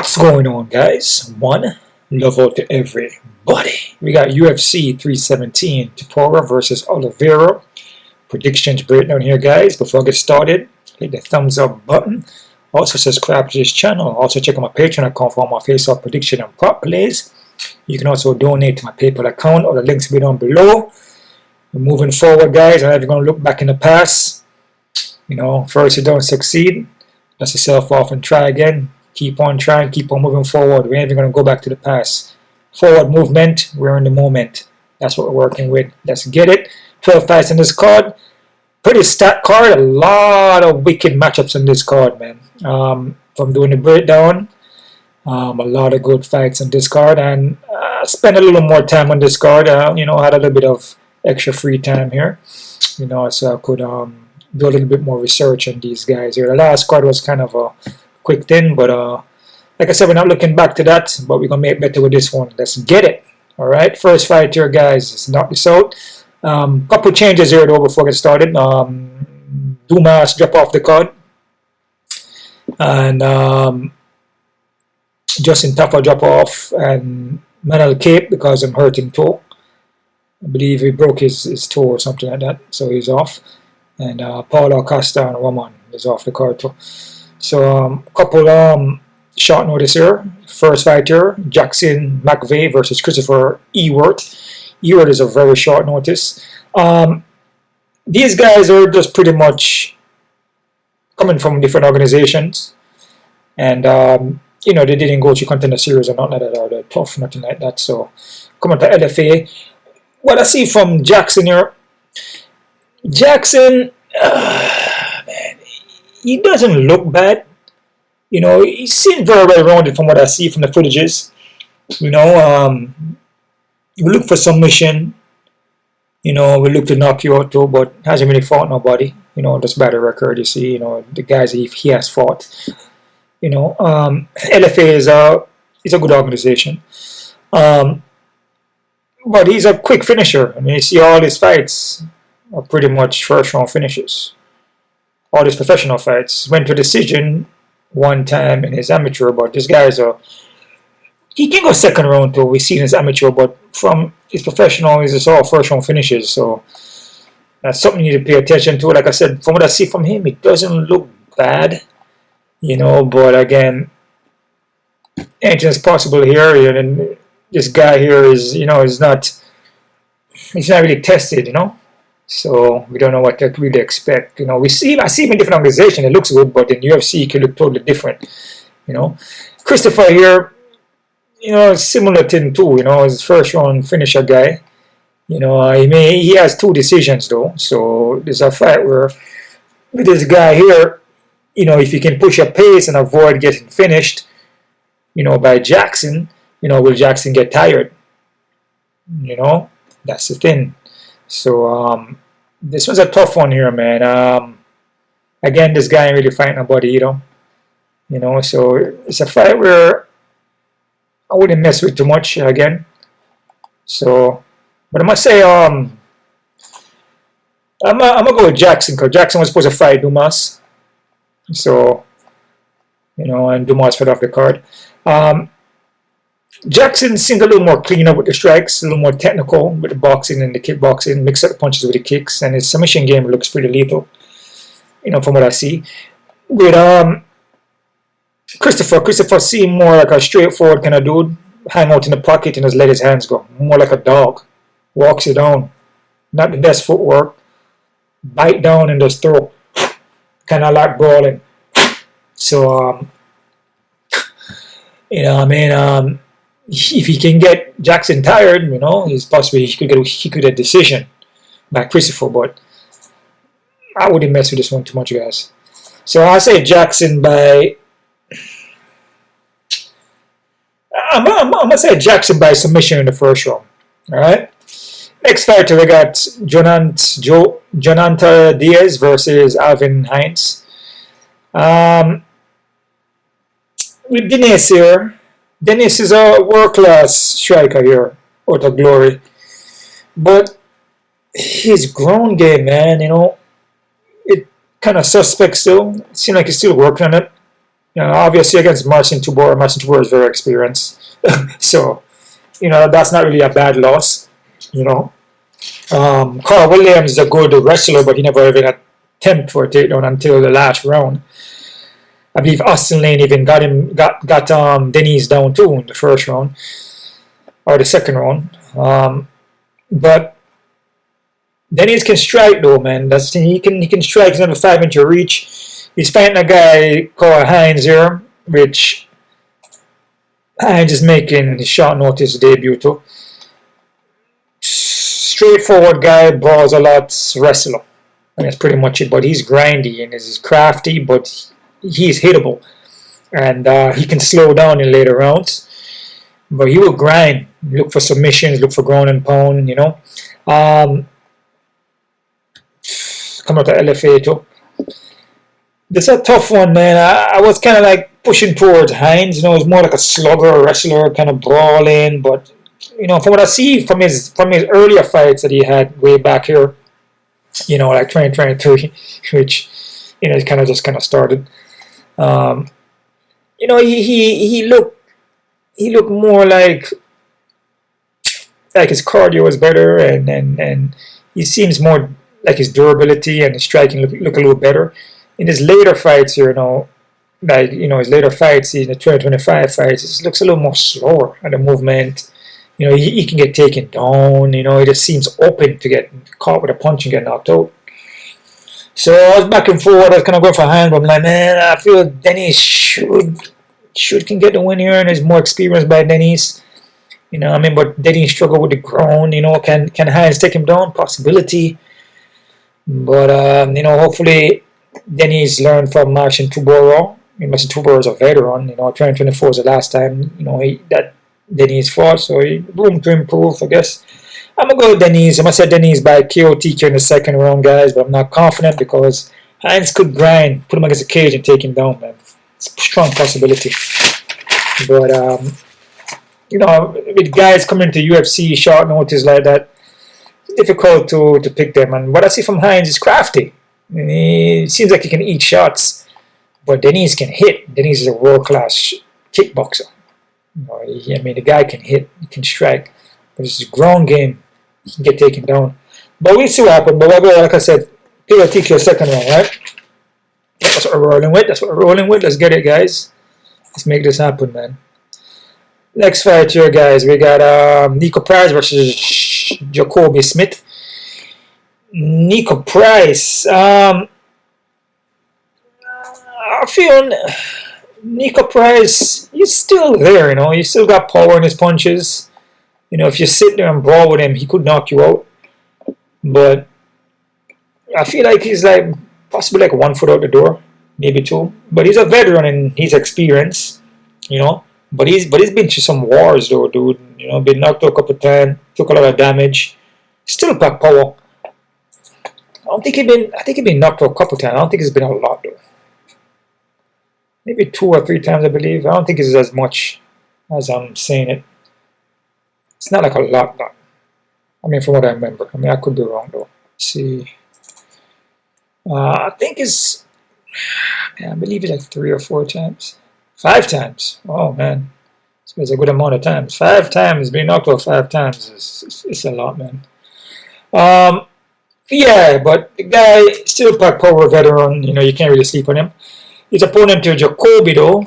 What's going on, guys? One love out to everybody. We got UFC 317 Topuria versus Oliveira. Predictions breakdown here, guys. Before I get started, hit the thumbs up button. Also subscribe to this channel. Also check out my Patreon account for all my face-off prediction and prop plays. You can also donate to my PayPal account. All the links will be down below. We're moving forward, guys. I'm never going to look back in the past. You know, first you don't succeed, dust yourself off and try again. Keep on trying, keep on moving forward. We're never going to go back to the past. Forward movement, we're in the moment. That's what we're working with. Let's get it. 12 fights in this card. Pretty stacked card. A lot of wicked matchups in this card, man. From doing the breakdown, a lot of good fights in this card. And spend a little more time on this card. You know, I had a little bit of extra free time here. You know, so I could do a little bit more research on these guys here. The last card was kind of a quick thing, but like I said, we're not looking back to that, but we're gonna make better with this one. Let's get it. All right, first fight here, guys. Let's knock this out. Couple changes here though before we get started. Dumas drop off the card, and Justin Taffa drop off, and Manel Cape because I'm hurting toe. I believe he broke his toe or something like that, so he's off. And Paulo Costa and Roman is off the card too. So couple short notice here. First fight here, Jackson McVey versus Christopher Ewert. Ewert is a very short notice. These guys are just pretty much coming from different organizations, and you know, they didn't go to contender series or nothing like that, or they're tough, nothing like that. So coming to LFA, what I see from Jackson here, Jackson, man, he doesn't look bad. You know, he seems very well rounded from what I see from the footages. You know, we look for submission. You know, we look to knock you out too, but hasn't really fought nobody. You know, just by the record, you see. You know, the guys he has fought. You know, LFA is a good organization. But he's a quick finisher. I mean, you see all his fights are pretty much first round finishes. All his professional fights went to decision one time in his amateur, but this guy he can go second round too. We see in his amateur, but from his professional, he's just all first round finishes. So that's something you need to pay attention to. Like I said, from what I see from him, it doesn't look bad, you know. But again, anything is possible here. And this guy here is, you know, he's not really tested, you know. So we don't know what to really expect. You know, I see him in different organizations. It looks good, but in UFC it can look totally different. You know, Christopher here, you know, similar thing too. You know, his first round finisher guy. You know, he has two decisions though. So there's a fight where with this guy here, you know, if you can push a pace and avoid getting finished, you know, by Jackson, you know, will Jackson get tired? You know, that's the thing. So this was a tough one here, man. Again, this guy ain't really fighting nobody, you know. So it's a fight where I wouldn't mess with too much again. So, but I must say, I'm gonna go with Jackson because Jackson was supposed to fight Dumas. So, you know, and Dumas fell off the card. Jackson seems a little more clean up with the strikes, a little more technical with the boxing and the kickboxing, mix up the punches with the kicks, and his submission game looks pretty lethal, you know, from what I see. With Christopher seemed more like a straightforward kind of dude, hang out in the pocket and just let his hands go, more like a dog, walks you down, not the best footwork, bite down and just throw, kind of like brawling. So, you know, I mean, if he can get Jackson tired, you know, it's possible he could get a decision by Christopher, but I wouldn't mess with this one too much, guys. So I say Jackson by. I'm gonna say Jackson by submission in the first round. All right. Next fighter we got Jhonata Diniz versus Alvin Hines. With Diniz here. Diniz is a world-class striker here, out of glory. But his ground game, man, you know, it kind of suspect still. It seems like he's still working on it. You know, obviously against Marcin Tybura is very experienced. So, you know, that's not really a bad loss, you know. Carl Williams is a good wrestler, but he never even attempt for a takedown until the last round. I believe Austin Lane even got Diniz down too in the first round or the second round. But Diniz can strike though, man. That's the thing. He can strike. He's under 5-inch reach. He's fighting a guy called Hines here, which Hines is making his short notice debut too. Straightforward guy, brawls a lot, wrestler. And that's pretty much it. But he's grindy and he's crafty, but he's hittable. And he can slow down in later rounds. But he will grind. Look for submissions, look for ground and pound, you know. Come out to LFA too. This is a tough one, man. I was kind of like pushing towards Hines. You know, it's more like a slugger, a wrestler, kind of brawling. But, you know, from what I see from his earlier fights that he had way back here, you know, like 2023, which, you know, he kind of started. You know, he looked more like his cardio was better, and he seems more like his durability and his striking look a little better. In his later fights, you know, like, you know, his later fights in the 2025 fights, it looks a little more slower at the movement. You know, he can get taken down. You know, he just seems open to get caught with a punch and get knocked out. So I was back and forth. I was kind of going for Hines, but I'm like, man, I feel Diniz can get the win here, and is more experienced by Diniz. You know, I mean, but Diniz struggle with the ground. You know, can Hines take him down? Possibility. But you know, hopefully Diniz learned from Marcin Tybura. Marcin Tybura is a veteran. You know, 2024 is the last time, you know, that Diniz fought, so room to improve, I guess. I'm going to go with Diniz. I'm going to say Diniz by KO TK in the second round, guys, but I'm not confident because Hines could grind, put him against the cage and take him down, man. It's a strong possibility. But, you know, with guys coming to UFC short notice like that, it's difficult to pick them. And what I see from Hines is crafty. And he seems like he can eat shots, but Diniz can hit. Diniz is a world-class kickboxer. You know, I mean, the guy can hit, he can strike, but it's a ground game. He can get taken down. But we'll see what happens. But like I said, TK second round, right? That's what we're rolling with. That's what we're rolling with. Let's get it, guys. Let's make this happen, man. Next fight here, guys. We got Nico Price versus Jacobe Smith. Nico Price. I feel Nico Price, he's still there, you know. He's still got power in his punches. You know, if you sit there and brawl with him, he could knock you out. But I feel like he's like possibly like 1 foot out the door, maybe 2. But he's a veteran and he's experienced, you know. But he's been through some wars though, dude. You know, been knocked out a couple of times, took a lot of damage. Still got power. I think he's been knocked out a couple of times. I don't think it's been a lot though. Maybe 2 or 3 times, I believe. I don't think it's as much as I'm saying it. It's not like a lot. I mean, from what I remember. I mean, I could be wrong, though. Let's see. I think it's... Man, I believe it's like 3 or 4 times. 5 times. Oh, man. It's a good amount of times. 5 times. Being knocked out 5 times. It's a lot, man. Yeah, but the guy, still pack power veteran. You know, you can't really sleep on him. His opponent to Jacobe, though.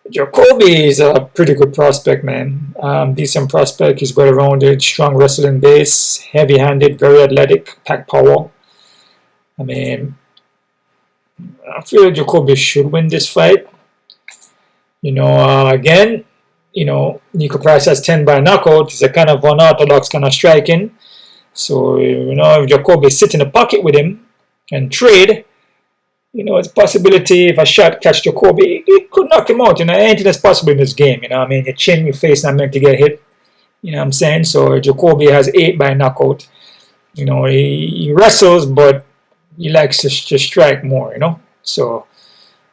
Jacobe is a pretty good prospect, man. Decent prospect. He's well-rounded, strong wrestling base, heavy-handed, very athletic, pack power. I mean, I feel Jacobe should win this fight. You know, again, you know, Nico Price has 10 by knockout. He's a kind of unorthodox kind of striking. So, you know, if Jacobe sits in the pocket with him and trade, you know, it's a possibility if a shot catch Jacobe, it could knock him out. You know, anything that's possible in this game. You know, I mean, your chin, your face, not meant to get hit. You know what I'm saying? So Jacobe has 8 by knockout. You know, he wrestles, but he likes to strike more. You know, so.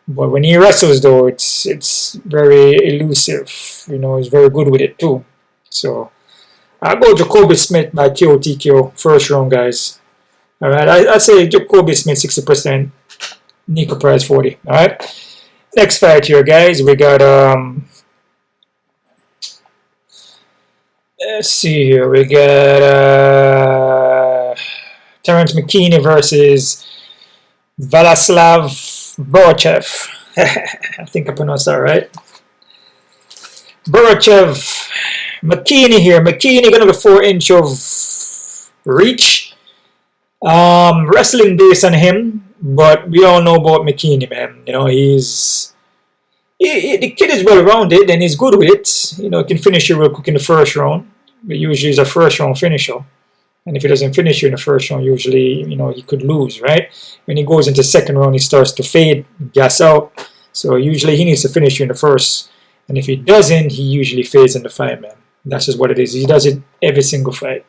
But when he wrestles, though, it's very elusive. You know, he's very good with it too. So I'll go Jacobe Smith by KO TKO first round, guys. All right, I say Jacobe Smith 60%. Nico Price 40. All right. Next fight here, guys. We got let's see here. We got Terrence McKinney versus Viacheslav Borshchev. I think I pronounced that right. Borshchev, McKinney here. McKinney gonna go 4-inch of reach. Wrestling based on him, but we all know about McKinney, man. You know, the kid is well rounded and he's good with it. You know, he can finish you real quick in the first round. But usually he's a first round finisher. And if he doesn't finish you in the first round, usually, you know, he could lose, right? When he goes into second round, he starts to fade, gas out. So usually he needs to finish you in the first. And if he doesn't, he usually fades in the fight, man. That's just what it is. He does it every single fight.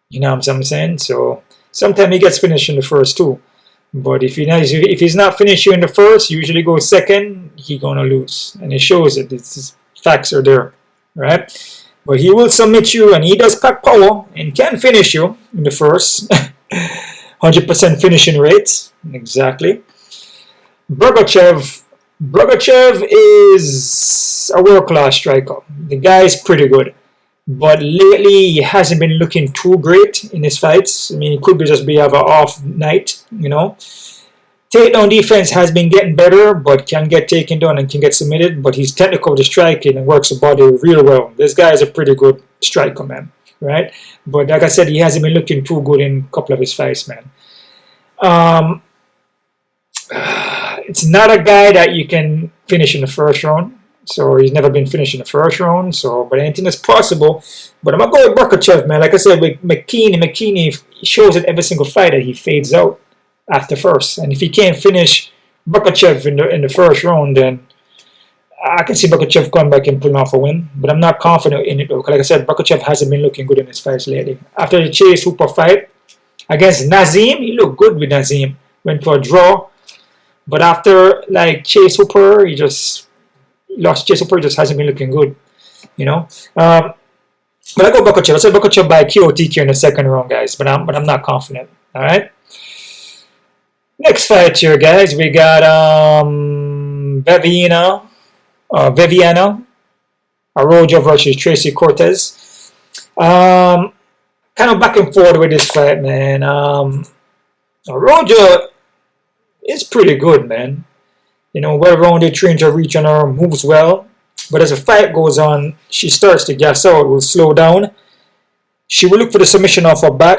You know what I'm saying? So sometimes he gets finished in the first too. But if he's not finished you in the first, usually goes second, he's gonna lose. And it shows it. It's facts are there, right? But he will submit you, and he does pack power and can finish you in the first. 100% finishing rate, exactly. Borshchev is a world-class striker. The guy is pretty good. But lately, he hasn't been looking too great in his fights. I mean, he could just have an off night, you know. Takedown defense has been getting better, but can get taken down and can get submitted. But he's technical with striking and works the body real well. This guy is a pretty good striker, man, right? But like I said, he hasn't been looking too good in a couple of his fights, man. It's not a guy that you can finish in the first round. So he's never been finished in the first round. So, but anything is possible. But I'm gonna go with Borshchev, man. Like I said, with McKinney shows it every single fight that he fades out after first. And if he can't finish Borshchev in the first round, then I can see Borshchev come back and pulling off a win. But I'm not confident in it though. Like I said, Borshchev hasn't been looking good in his fights lately. After the Chase Hooper fight against Nazim, he looked good with Nazim. Went for a draw. But after like Chase Hooper, he just lost. Chase Hooper just hasn't been looking good, you know. But I go Borshchev. I said Borshchev by KOTK in the second round, guys. But I'm not confident. All right. Next fight here, guys. We got Viviana Arroyo versus Tracy Cortez. Kind of back and forth with this fight, man. Arroyo is pretty good, man. You know, well-rounded, trains her reach on her, moves well. But as the fight goes on, she starts to gas out, will slow down. She will look for the submission off her back.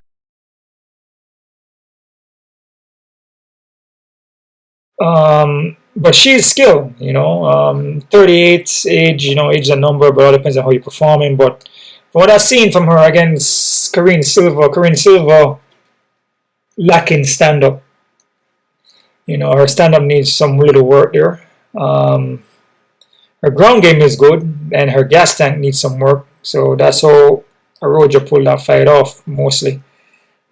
But she's skilled, you know. 38 age, you know, age is a number, but it all depends on how you're performing. But from what I've seen from her against Karine Silva lacking stand-up. You know, her stand-up needs some little work there. Her ground game is good, and her gas tank needs some work. So that's how Arroyo pulled that fight off, mostly.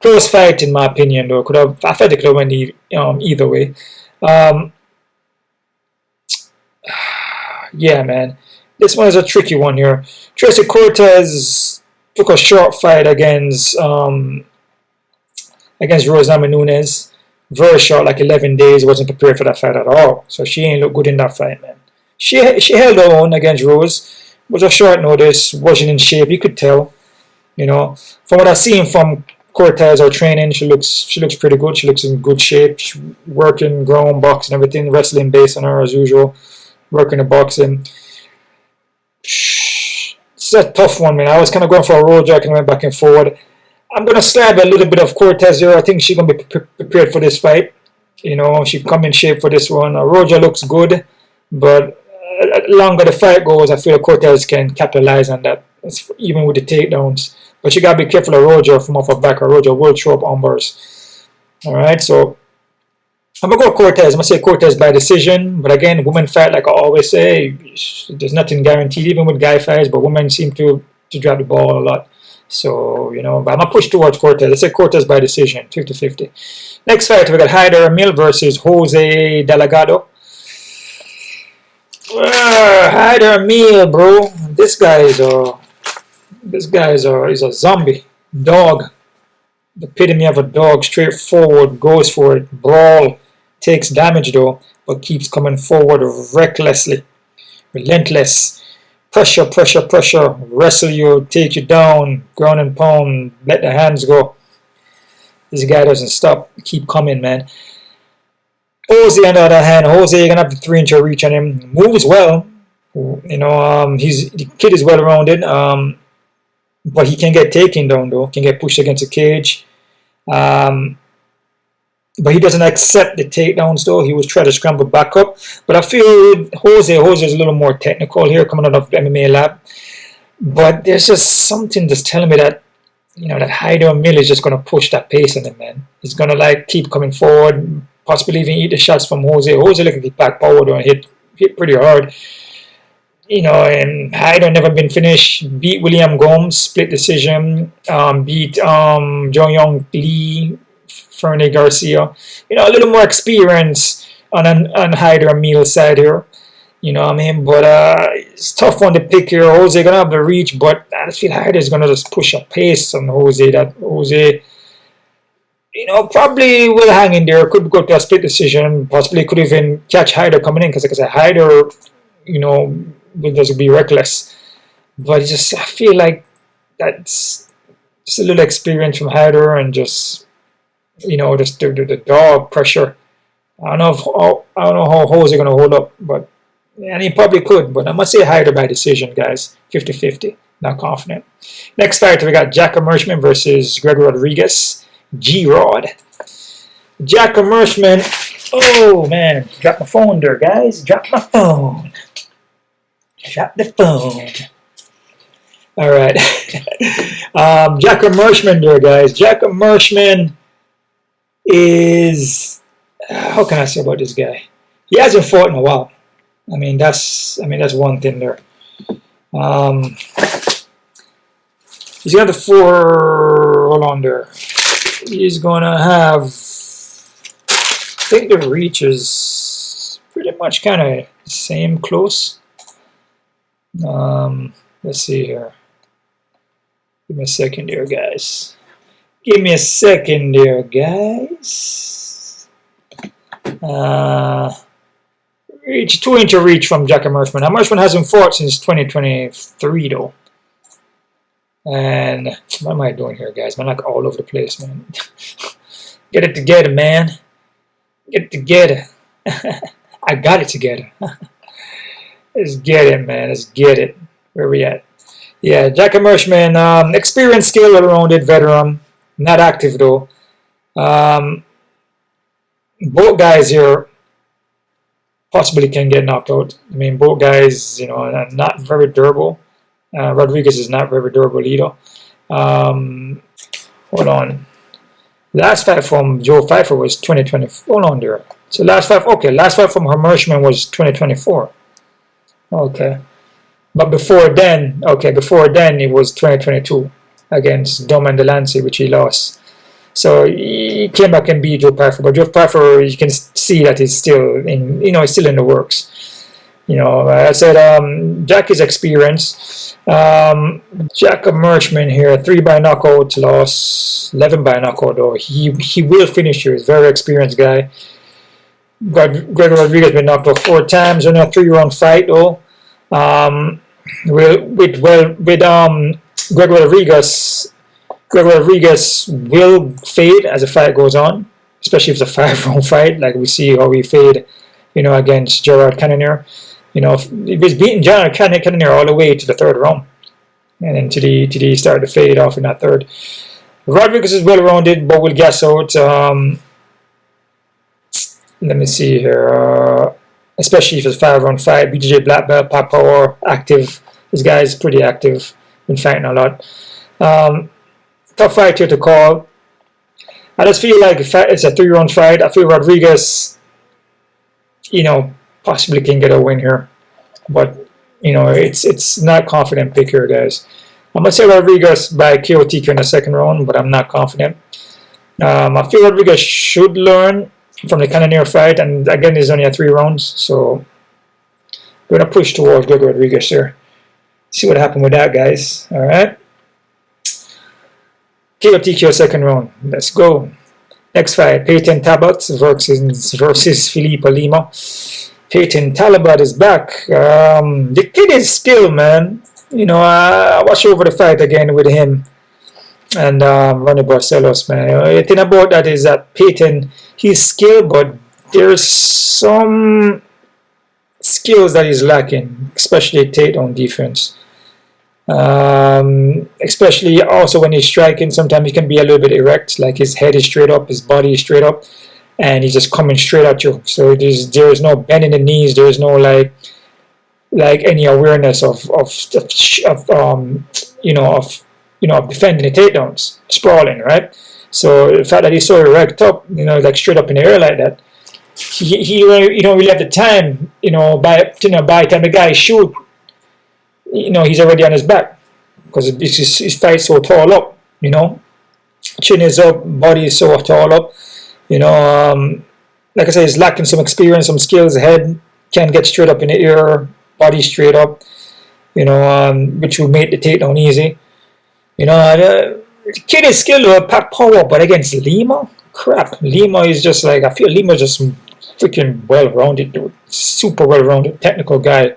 Close fight, in my opinion, though. I felt it could have went either way. Yeah, man. This one is a tricky one here. Tracy Cortez took a short fight against Rose Namajunas. Very short, like 11 days. Wasn't prepared for that fight at all. So she ain't look good in that fight, man. She held her own against Rose. Was a short notice. Wasn't in shape. You could tell. You know, from what I've seen from Cortez, her training, she looks pretty good. She looks in good shape. She's working, ground, boxing, everything. Wrestling based on her as usual. Working the boxing. It's a tough one, man. I was kind of going for a road jack and went back and forward. I'm going to slab a little bit of Cortez here. I think she's going to be prepared for this fight. You know, she come in shape for this one. Roja looks good, but longer the fight goes, I feel Cortez can capitalize on that, even with the takedowns. But you got to be careful of Roja from off her back. Roja will throw up umbers. All right, so I'm going to go Cortez. I'm going to say Cortez by decision. But again, women fight, like I always say, there's nothing guaranteed, even with guy fights, but women seem to drop the ball a lot. So, you know, but I'm going to push towards Cortez. I say Cortez by decision, 50-50. Next fight, we got Hyder Amil versus Jose Delgado. Hyder Amil, bro. This guy is a zombie. Dog. The epitome of a dog. Straightforward, goes for it, brawl. Takes damage though, but keeps coming forward recklessly. Relentless. Pressure, pressure, pressure. Wrestle you, take you down. Ground and pound. Let the hands go. This guy doesn't stop. Keep coming, man. Jose, on the other hand, Jose, you're going to have the 3-inch reach on him. Moves well. You know, the kid is well rounded. But he can get taken down, though. Can get pushed against the cage. But he doesn't accept the takedowns, though. He was trying to scramble back up. But I feel Jose is a little more technical here, coming out of MMA lab. But there's just something that's telling me that, you know, that Hyder Amil is just going to push that pace on him, man. He's going to, like, keep coming forward, possibly even eat the shots from Jose. Jose looking to get back power, and hit pretty hard. You know, and Hyder never been finished. Beat William Gomes, split decision. Beat Jong Yong Lee, Fernie Garcia. You know, a little more experience on Hyder Amil's side here. You know what I mean? But it's a tough one to pick here. Jose gonna have the reach, but I just feel Hyder's gonna just push a pace on Jose. That Jose, you know, probably will hang in there. Could go to a split decision. Possibly could even catch Hyder coming in, because like I said, Hyder, you know, will just be reckless. But just I feel like that's just a little experience from Hyder, and just, you know, just the dog pressure. I don't know how Jose gonna hold up, but. And he probably could, but I must say Hyder by decision, guys. 50-50. Not confident. Next fight, we got Jacobe Smith versus Gregory Rodrigues. G-Rod. Jacobe Smith. Oh, man. Drop my phone there, guys. Drop my phone. Drop the phone. All right. Jacobe Smith there, guys. Jacobe Smith is... how can I say about this guy? He hasn't fought in a while. I mean that's one thing there. He's got the 4. Hold on there. He's gonna have. I think the reach is pretty much kind of same, close. Let's see here. Give me a second here, guys. Give me a second there, guys. 2-inch reach from Jacobe Smith. Now, Smith hasn't fought since 2023, though. And what am I doing here, guys? I'm like all over the place, man. Get it together, man. Get it together. I got it together. Let's get it, man. Let's get it. Where we at? Yeah, Jacobe Smith, experienced, skill, well-rounded, veteran. Not active, though. Both guys here possibly can get knocked out. I mean, both guys, you know, are not very durable. Rodrigues is not very durable either. Hold on. Last fight from Joe Pfeiffer was 2020. Hold on there. So last fight, okay, last fight from Hermershman was 2024. Okay. But before then, it was 2022 against Doman Delancey, which he lost. So he came back and beat Joe Pfeiffer, but Joe Pfeiffer, you can see that he's still in, you know, he's still in the works. You know, I said Jack is experienced. Jacobe Smith here, 3 by knockout loss, 11 by knockout though. He will finish here. He's a very experienced guy. Gregory Rodrigues been knocked out 4 times in a 3-round fight though. With Gregory Rodrigues will fade as the fight goes on, especially if it's a 5-round fight, like we see how he fade, you know, against Gerard Cannonier. You know, he was beating Gerard Cannonier all the way to the 3rd round, and then to the started to fade off in that 3rd. Rodrigues is well-rounded, but will gas out. Let me see here. Especially if it's a 5-round fight, BJJ black belt, pop power, active. This guy is pretty active, been fighting a lot. Tough fight here to call. I just feel like it's a 3-round fight. I feel Rodrigues, you know, possibly can get a win here, but you know, it's not confident pick here, guys. I'm gonna say Rodrigues by KOTK in the 2nd round, but I'm not confident. I feel Rodrigues should learn from the Cannonier fight, and again, there's only a 3 rounds, so we're gonna push towards Gregory Rodrigues here. See what happened with that, guys. All right. KOTK 2nd round. Let's go. Next fight, Payton Talbot versus Felipe Lima. Payton Talbot is back. The kid is skilled, man. You know, I watched over the fight again with him and Ronnie Barcelos, man. The thing about that is that Payton, he's skilled, but there's some skills that he's lacking, especially takedown defense. Especially also when he's striking, sometimes he can be a little bit erect, like his head is straight up, his body is straight up, and he's just coming straight at you. So there is no bend in the knees, there is no like any awareness of defending the takedowns, sprawling, right? So the fact that he's so erect up, like straight up in the air like that, he don't really have the time, by the time the guy shoot, he's already on his back because his fight so tall up, chin is up, body is so tall up, like I said, he's lacking some experience, some skills. Head can't get straight up in the air, body straight up, which will make the takedown easy. The kid is skilled, pack power, but against Lima, crap. Lima is just like, I feel Lima is just freaking well-rounded, dude. Super well-rounded, technical guy.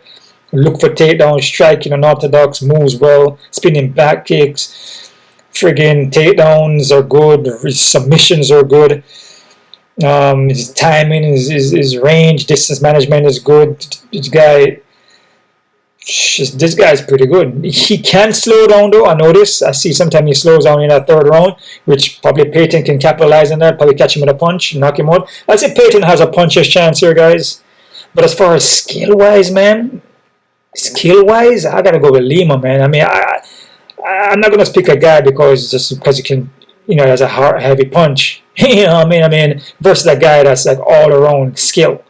Look for takedowns, striking unorthodox, moves well, spinning back kicks, friggin' takedowns are good, his submissions are good, his timing, his range, distance management is good. This guy's pretty good. He can slow down though, I notice. I see sometimes he slows down in that third round, which probably Payton can capitalize on that, probably catch him with a punch, knock him out. I'd say Payton has a puncher's chance here, guys. But as far as skill-wise, man, I gotta go with Lima, man. I mean, I'm not gonna pick a guy because he can, has a heavy punch. You know what I mean? Versus a guy that's like all around skill.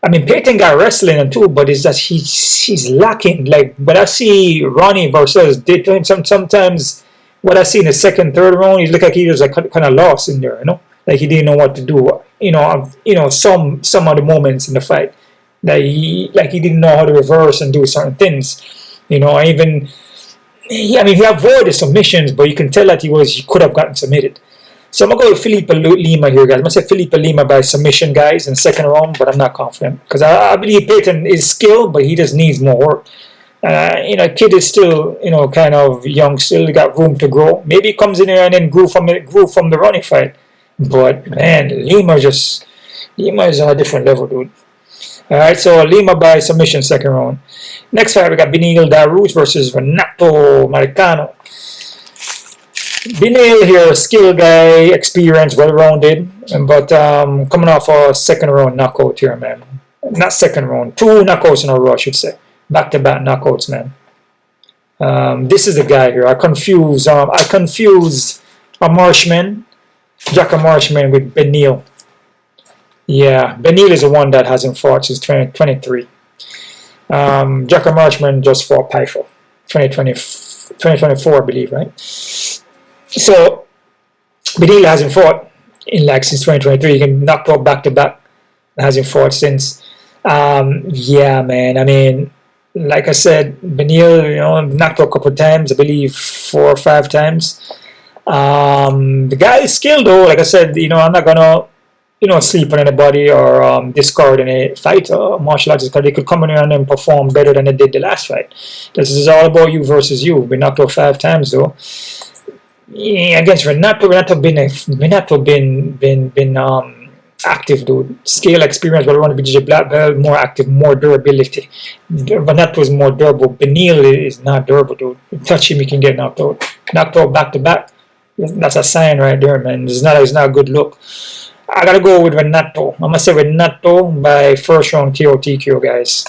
I mean, Payton got wrestling and too, but it's just he's lacking. Like when I see Ronnie Barcelos did to him, sometimes what I see in the second, third round, he looked like he was like kind of lost in there. Like he didn't know what to do. Some of the moments in the fight. He didn't know how to reverse and do certain things, he avoided submissions, but you can tell that he could have gotten submitted. So I'm gonna go with Felipe Lima here, guys. I'm gonna say Felipe Lima by submission, guys, in the second round, but I'm not confident because I believe Payton is skilled, but he just needs more work. Kid is still kind of young, still got room to grow. Maybe he comes in here and then grew from the running fight, but man, Lima is on a different level, dude. Alright, so Lima by submission, second round. Next fight, we got Beneil Dariush versus Renato Moicano. Beneil here, skilled guy, experienced, well-rounded, but coming off a second round knockout here, man. Not second round, 2 knockouts in a row, I should say. Back-to-back knockouts, man. This is the guy here. I confuse a Marshman, Jacobe Marshman with Beneil. Yeah, Beneil is the one that hasn't fought since 2023. Jacobe Marshman just fought Python 2024, I believe, right? So Beneil hasn't fought since 2023. He can knock out back to back. Hasn't fought since. Yeah, man. I mean, like I said, Beneil, knocked out a couple of times. I believe 4 or 5 times. The guy is skilled though. Like I said, I'm not gonna sleep on anybody or discard any fight martial artists because they could come in here and perform better than they did the last fight. This is all about you versus you. Been knocked out 5 times though. Yeah, against Renato been active, dude. Scale experience, but I want to be BJJ black belt, more active, more durability. Renato is more durable. Beneil is not durable, dude. You touch him, you can get knocked out. Knocked out back to back. That's a sign right there, man. It's not a good look. I gotta go with Renato. I'm gonna say Renato by first round KO TKO, guys.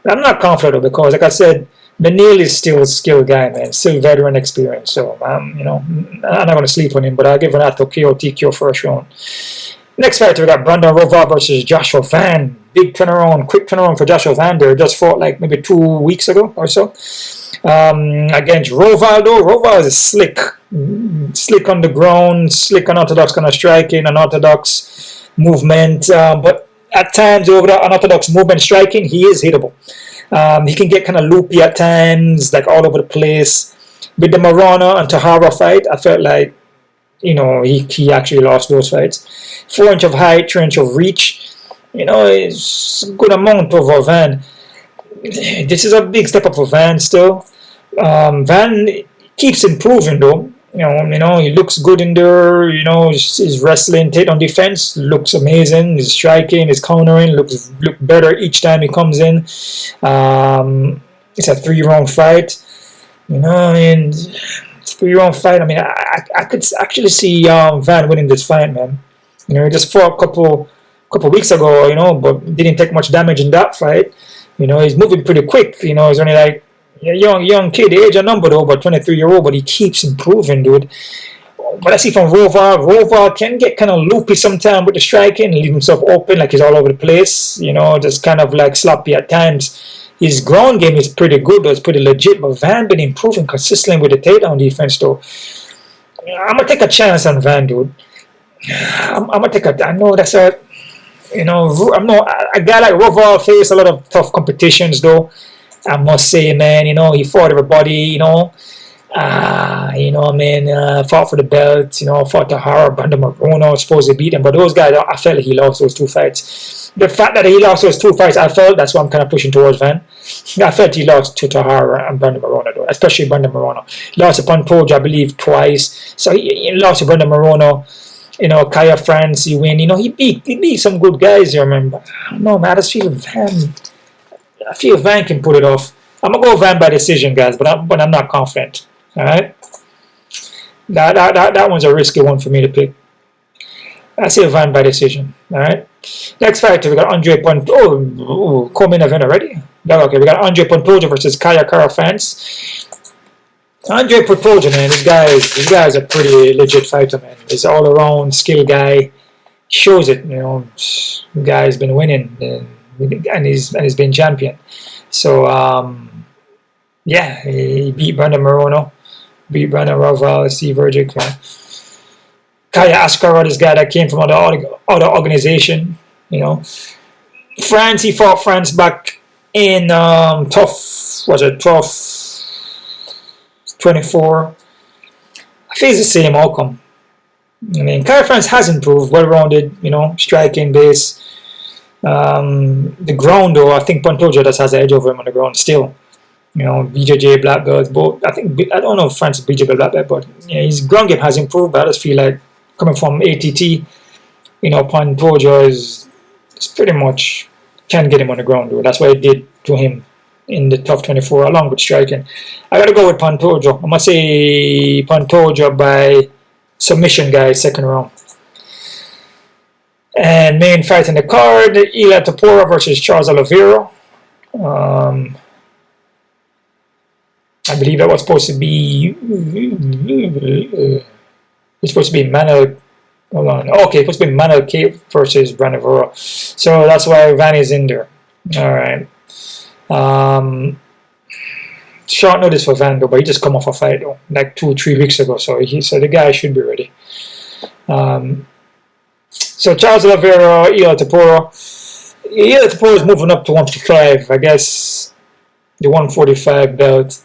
I'm not confident because, like I said, Beneil is still a skilled guy, man. Still veteran experience. So, I'm not gonna sleep on him, but I'll give Renato KO TKO first round. Next fight, we got Brandon Royval versus Joshua Van. Big turnaround, quick turnaround for Joshua Van there. Just fought like maybe 2 weeks ago or so. Against Royval though. Royval is slick on the ground, slick unorthodox kind of striking, unorthodox movement, but at times over the unorthodox movement striking, he is hittable. He can get kind of loopy at times, like all over the place. With the Moreno and Tahara fight, I felt like you know, he actually lost those fights. 4 inch of height, 3 inch of reach. You know, it's a good amount over Van. This is a big step up for Van still. Van keeps improving though. You know, he looks good in there. You know, his wrestling, takedown defense looks amazing. His striking, his countering look better each time he comes in. It's a 3-round fight. You know, and it's a 3-round fight. I mean, I could actually see Van winning this fight, man. You know, he just fought a couple weeks ago. You know, but didn't take much damage in that fight. You know, he's moving pretty quick. You know, he's only like a young kid, age and number though, but 23-year-old, but he keeps improving, dude. But I see from Royval can get kind of loopy sometimes with the striking, leave himself open, like he's all over the place, you know, just kind of like sloppy at times. His ground game is pretty good, though, it's pretty legit, but Van been improving consistently with the takedown defense, though. I'm going to take a chance on Van, dude. I'm going to take I know that's a, you know, a guy like Royval face a lot of tough competitions, though. I must say, man, you know, he fought everybody, you know, man, fought for the belt, you know, fought Tahara, Brandon Moreno, supposed to beat him, but those guys, I felt he lost those 2 fights. The fact that he lost those 2 fights, I felt, that's why I'm kind of pushing towards Van. I felt he lost to Tahara and Brandon Moreno, though, especially Brandon Moreno. Lost to Pantoja, I believe, twice, so he lost to Brandon Moreno. You know, Kaya France, he win, you know, he beat some good guys, you remember. I don't know, man, I just feel Van. I feel Van can pull it off. I'm going to go Van by decision, guys, but I'm not confident. All right? That one's a risky one for me to pick. I say Van by decision. All right? Next fight, we got Andre Pantoja. Oh, co-main event already? Okay, we got Andre Pantoja versus Kaya France. Andre Pantoja, man, this guy is a pretty legit fighter, man. He's an all-around skill guy. Shows it, you know. The guy's been winning. And he's been champion. So yeah, he beat Brandon Moreno, beat Brandon Royval, Steve Erceg. Kaya Askarov, this guy that came from other organization, you know. France, he fought France back in tough 24. I face the same outcome. I mean, Kaya France has improved, well-rounded, you know, striking base. The ground, though, I think Pantoja just has an edge over him on the ground still. You know, BJJ, black belts, both. I don't know if France is BJJ black belt, but yeah, his ground game has improved. But I just feel like coming from ATT, you know, Pantoja is pretty much can get him on the ground, though. That's what it did to him in the tough 24, along with striking. I gotta go with Pantoja. I'm gonna say Pantoja by submission, guys, 2nd round. And main fight in the card, Ilia Topuria versus Charles Oliveira. I believe that was supposed to be... It's supposed to be Manuel... Hold on. Okay, it's supposed to be Manuel K versus Brandon Moreno. So that's why Van is in there. Alright. Short notice for Van, though, but he just come off a fight, though, like 2-3 weeks ago. So the guy should be ready. So Charles Oliveira, Ilia Topuria. Ilia Topuria is moving up to 155. I guess the 145 belt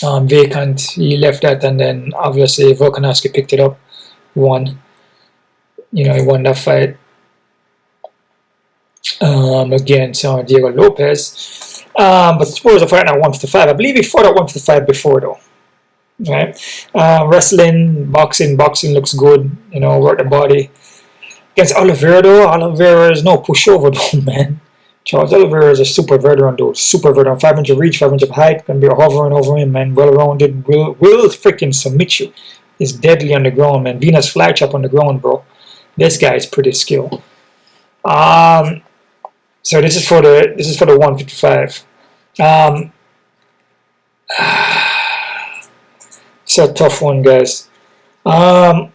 vacant. He left that, and then obviously Volkanovski picked it up. Won. You know, he won that fight against Diego Lopes. But Topuria is fighting at 155. I believe he fought at 155 before, though. Right? Wrestling, boxing looks good. You know, work the body. Against Oliveira, though, Oliveira is no pushover, though, man. Charles Oliveira is a super veteran, dude. Super veteran. 5 inch of reach, 5 inch of height. Gonna be hovering over him, man. Well rounded. Will freaking submit you. He's deadly on the ground, man. Venus flytrap on the ground, bro. This guy is pretty skilled. So this is for the 155. It's a tough one, guys. I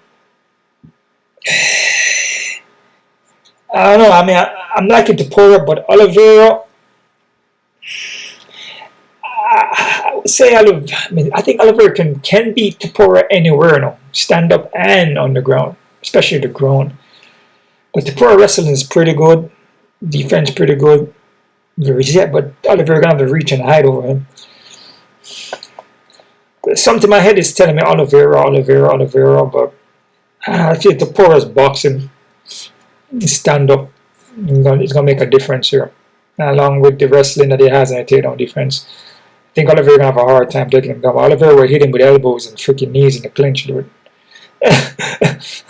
don't know. I mean, I'm liking Topuria, but Oliveira. I would say I think Oliveira can beat Topuria anywhere, no, stand up and on the ground, especially the ground. But Topuria wrestling is pretty good, defense pretty good. But Oliveira gonna have to reach and hide over him. something in my head is telling me Oliveira, but I feel Topuria's boxing, stand up, it's gonna make a difference here, along with the wrestling that he has and the takedown defense. I think Oliveira gonna have a hard time taking him down. Oliveira will hit him with elbows and freaking knees in the clinch, dude.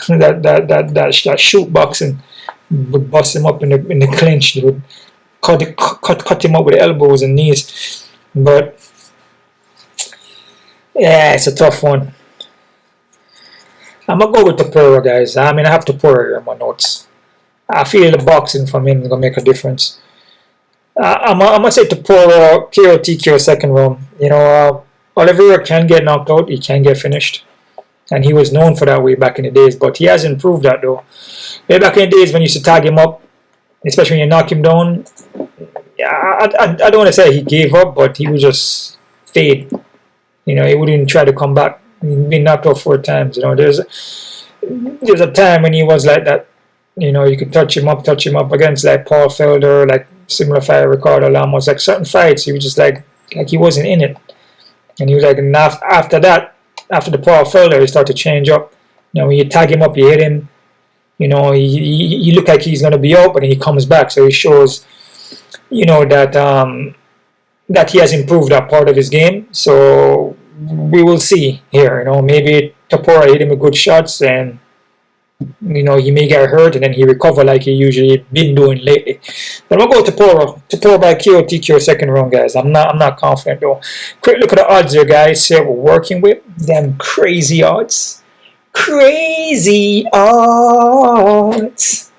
that shoot boxing would bust him up in the clinch, dude. Cut him up with the elbows and knees. But yeah, it's a tough one. I'm gonna go with Topuria, guys. I mean, I have Topuria here in my notes. I feel the boxing from him is gonna make a difference. I'm gonna say Topuria KO TKO second round. You know, Oliveira can get knocked out. He can get finished. And he was known for that way back in the days, but he hasn't proved that though. Way back in the days when you used to tag him up, especially when you knock him down, yeah, I don't want to say he gave up, but he would just fade. You know, he wouldn't try to come back. He'd been knocked out 4 times. You know, there's a time when he was like that. You know, you could touch him up against like Paul Felder, like similar fight, Ricardo Lamos, like certain fights. He was just like he wasn't in it, and he was like, after that. After the Paul Felder, he started to change up. You know, when you tag him up, you hit him. You know, he look like he's gonna be out, but then he comes back. So he shows, you know, that that he has improved that part of his game. So we will see here. You know, maybe Topuria hit him with good shots, and you know he may get hurt, and then he recover like he usually been doing lately. But I'm gonna go Topuria by KO TKO second round, guys. I'm not confident though. Quick look at the odds here, guys. See what we're working with. Them crazy odds. Crazy odds.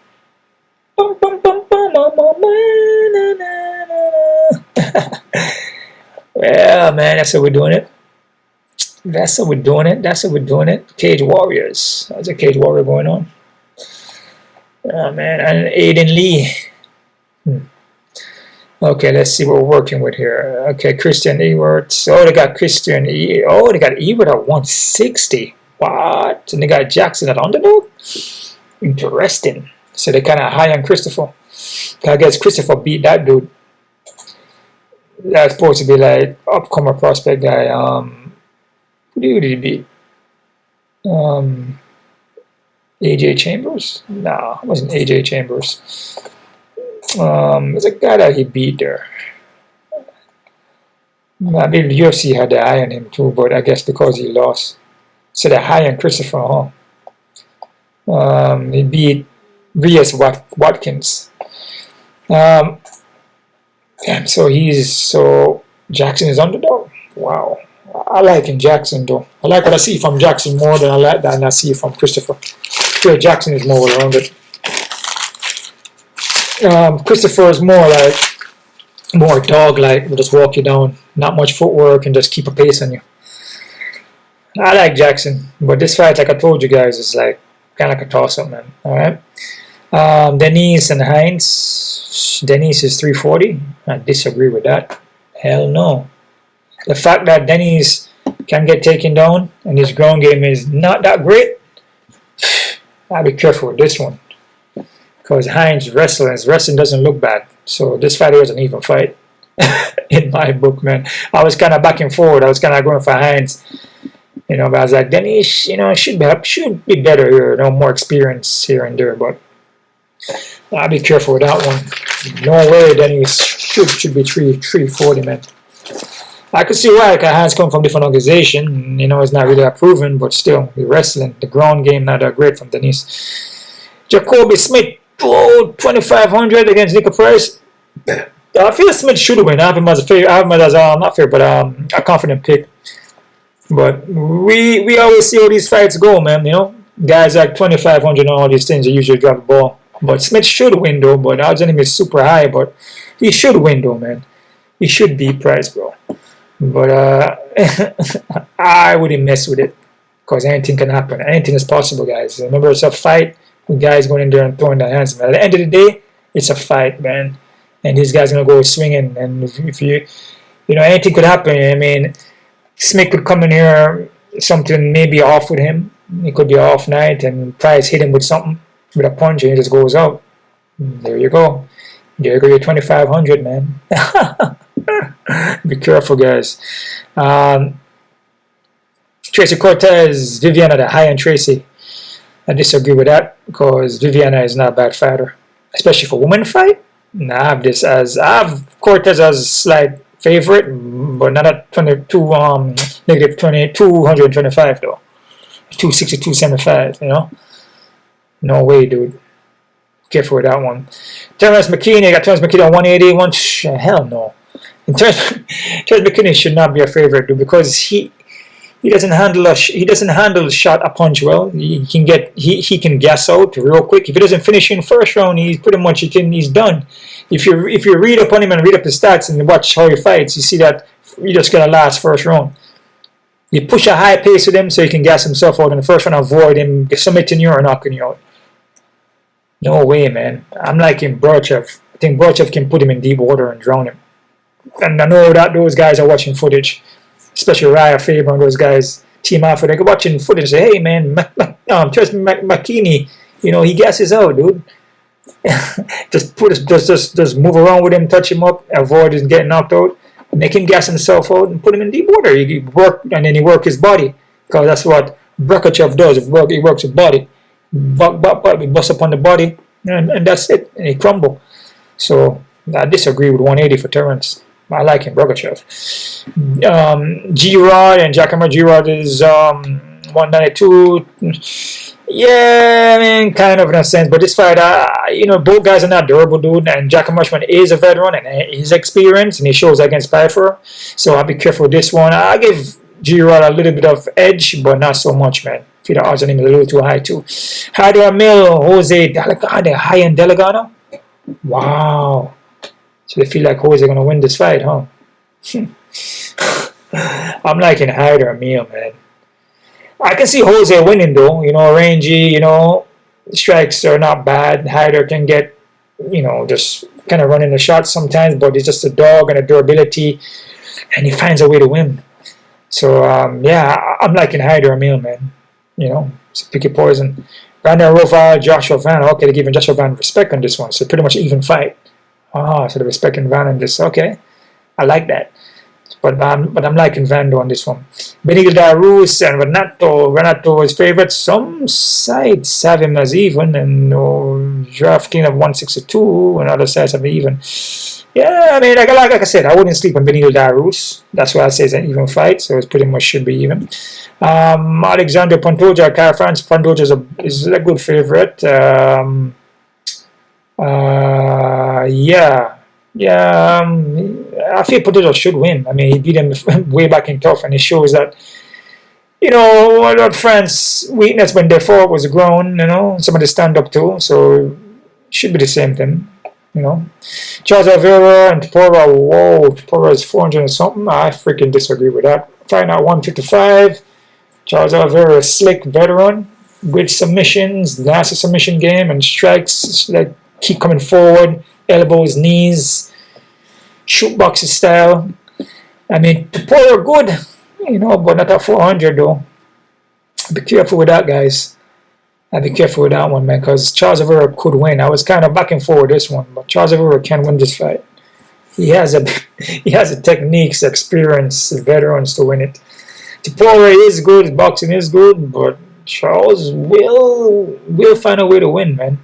Yeah, man, that's how we're doing it. That's how we're doing it. Cage Warriors. How's a Cage Warrior going on? Oh, man. And Aiden Lee. Okay, let's see what we're working with here. Okay, Christian Ewerts. Oh, they got Christian they got Ewert at 160. What? And they got Jackson at underdog? Interesting. So they're kind of high on Christopher. I guess Christopher beat that dude. That's supposed to be like upcomer prospect guy. Who did he beat? AJ Chambers? No, it wasn't AJ Chambers. There's a guy that he beat there. I mean, the UFC had the eye on him too, but I guess because he lost. So they're high on Christopher, huh? He beat Reyes Watkins. So Jackson is underdog. Wow. I like in Jackson though. I like what I see from Jackson more than I like that I see from Christopher. Sure, Jackson is more well-rounded. Christopher is more dog-like. Will just walk you down, not much footwork, and just keep a pace on you. I like Jackson, but this fight, like I told you guys, is like kind of like a toss-up, man. All right. Diniz and Hines. Diniz is 340. I disagree with that. Hell no. The fact that Diniz can get taken down and his ground game is not that great, I'll be careful with this one. Because Hines' wrestling doesn't look bad. So this fight was an even fight in my book, man. I was kind of back and forward. I was kind of going for Hines. You know, but I was like, Diniz, you know, should be better here. You know, more experience here and there. But I'll be careful with that one. No way Diniz should be 340, man. I could see why, because Hines come from a different organization. You know, it's not really that proven, but still, the wrestling, the ground game, not that great from Diniz. Jacobe Smith, 2,500 against Nico Price. I feel Smith should win. I have him as a favorite. I have him as not favorite, but a confident pick. But we always see how these fights go, man. You know, guys like 2,500 and all these things, they usually drop the ball. But Smith should win though. But odds on him is super high. But he should win though, man. He should beat Price, bro. But I wouldn't mess with it because anything can happen. Anything is possible, guys. Remember, it's a fight. The guys going in there and throwing their hands. Man. At the end of the day, it's a fight, man. And these guys gonna go swinging. And if you know, anything could happen. I mean, Smith could come in here, something maybe off with him. It could be an off night, and Price hit him with something, with a punch, and he just goes out. There you go. There you go, your 2,500, man. Be careful, guys. Tracy Cortez, Viviana, the high-end Tracy. I disagree with that because Viviana is not a bad fighter, especially for women fight. Nah, I have Cortez as a slight favorite, but not at 22 negative 225 though. 260, 275, you know? No way, dude. Careful with that one. Terrence McKinney, I got Terrence McKinney on 180. Hell no. Terrence McKinney should not be a favorite, dude, because he doesn't handle a shot a punch well. He can gas out real quick. If he doesn't finish in first round, he's done. If you read up on him and read up his stats and watch how he fights, you see that you're just gonna last first round. You push a high pace with him so he can gas himself out in the first round, avoid him submitting you or knocking you out. No way, man. I'm liking Borshchev. I think Borshchev can put him in deep water and drown him. And I know that those guys are watching footage, especially Raya Faber and those guys, Team Alpha. They're watching footage and say, hey, man, Terrence McKinney, you know, he gasses out, dude. just move around with him, touch him up, avoid him getting knocked out, make him gas himself out and put him in deep water. He work, and then he work his body, because that's what Makhachev does. He works his body. He busts up on the body, and that's it, and he crumble. So I disagree with 180 for Terrence. I like him, Makhachev. G-Rod and Giacomo. G-Rod is 192. Yeah, I mean, kind of in a sense, but this fight, you know, both guys are not durable, dude, and Giacomo is a veteran and he's experienced, and he shows against Piper, so I'll be careful with this one. I give G-Rod a little bit of edge, but not so much, man. I feel the odds on him a little too high, too. Hyder Amil, Jose Delgado, high-end Delgado? Wow. So they feel like Jose going to win this fight, huh? I'm liking Hyder Amil, man. I can see Jose winning, though. You know, rangy, you know, strikes are not bad. Hyder can get, you know, just kind of running the shots sometimes, but he's just a dog and a durability, and he finds a way to win. So, yeah, I'm liking Hyder Amil, man. You know, it's a picky poison. Royval, Joshua Van. Okay, they're giving Joshua Van respect on this one, so pretty much even fight. So they're respecting Van on this. Okay, I like that. But I'm liking Vando on this one. Benil Dariush and Renato is favorite. Some sides have him as even, and DraftKings have 162, and other sides have even. Yeah, I mean, like I said, I wouldn't sleep on Benil Dariush. That's why I say it's an even fight, so it pretty much should be even. Alexandre Pantoja KO. Pantoja is a good favorite. Yeah, I feel Pantoja should win. I mean, he beat him way back in tough, and it shows that, you know, what France' weakness when they fought was grown, you know, somebody stand up to, so it should be the same thing, you know. Charles Oliveira and Topuria, whoa, Topuria is 400 and something. I freaking disagree with that. Fighting at 155. Charles Oliveira is slick veteran with submissions, nasty submission game, and strikes, like, keep coming forward. Elbows, knees, shoot boxes style. I mean, Topuria good, you know, but not at 400 though. Be careful with that, guys. I'd be careful with that one, man, because Charles Oliveira could win. I was kind of back and forth this one, but Charles Oliveira can win this fight. He has the techniques, experience, veterans to win it. Topuria is good, his boxing is good, but Charles will find a way to win, man.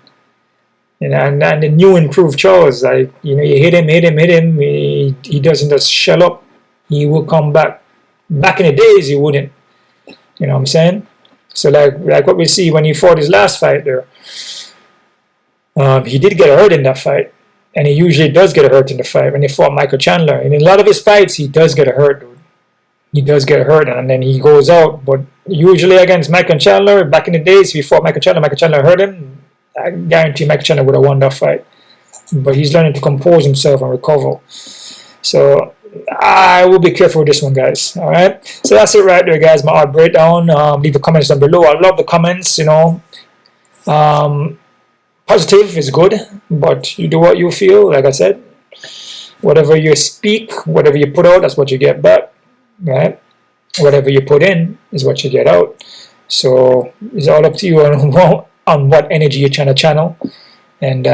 And the new improved Charles, like, you know, you hit him, he doesn't just shell up. He will come back. Back in the days, he wouldn't. You know what I'm saying? So like what we see when he fought his last fight there. He did get hurt in that fight. And he usually does get hurt in the fight when he fought Michael Chandler. And in a lot of his fights, he does get hurt, dude. He does get hurt, and then he goes out. But usually against Michael Chandler, back in the days, if he fought Michael Chandler hurt him, I guarantee Michael Chandler would have won that fight. But he's learning to compose himself and recover. So I will be careful with this one, guys. Alright? So that's it right there, guys. My odd breakdown. Leave the comments down below. I love the comments, you know. Positive is good, but you do what you feel, like I said. Whatever you speak, whatever you put out, that's what you get back. Right? Whatever you put in is what you get out. So it's all up to you on what energy you're trying to channel, and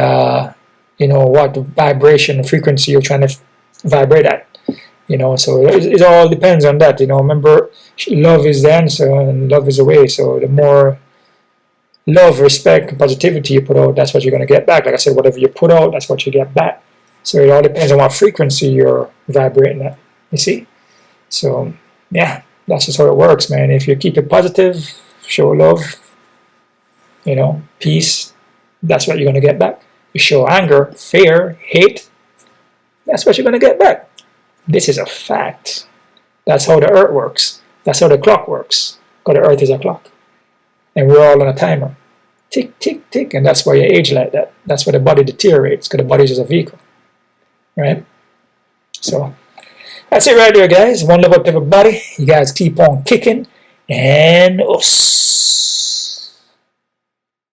you know, what vibration frequency you're trying to vibrate at. You know, so it all depends on that. You know, remember, love is the answer and love is the way. So the more love, respect, and positivity you put out, that's what you're going to get back. Like I said, whatever you put out, that's what you get back. So it all depends on what frequency you're vibrating at. You see? So yeah, that's just how it works, man. If you keep it positive, show love, you know, peace, that's what you're going to get back. You show anger, fear, hate, that's what you're going to get back. This is a fact. That's how the earth works. That's how the clock works. Because the earth is a clock. And we're all on a timer. Tick, tick, tick. And that's why you age like that. That's why the body deteriorates. Because the body is just a vehicle. Right? So, that's it right there, guys. One love up to everybody. You guys keep on kicking. And us.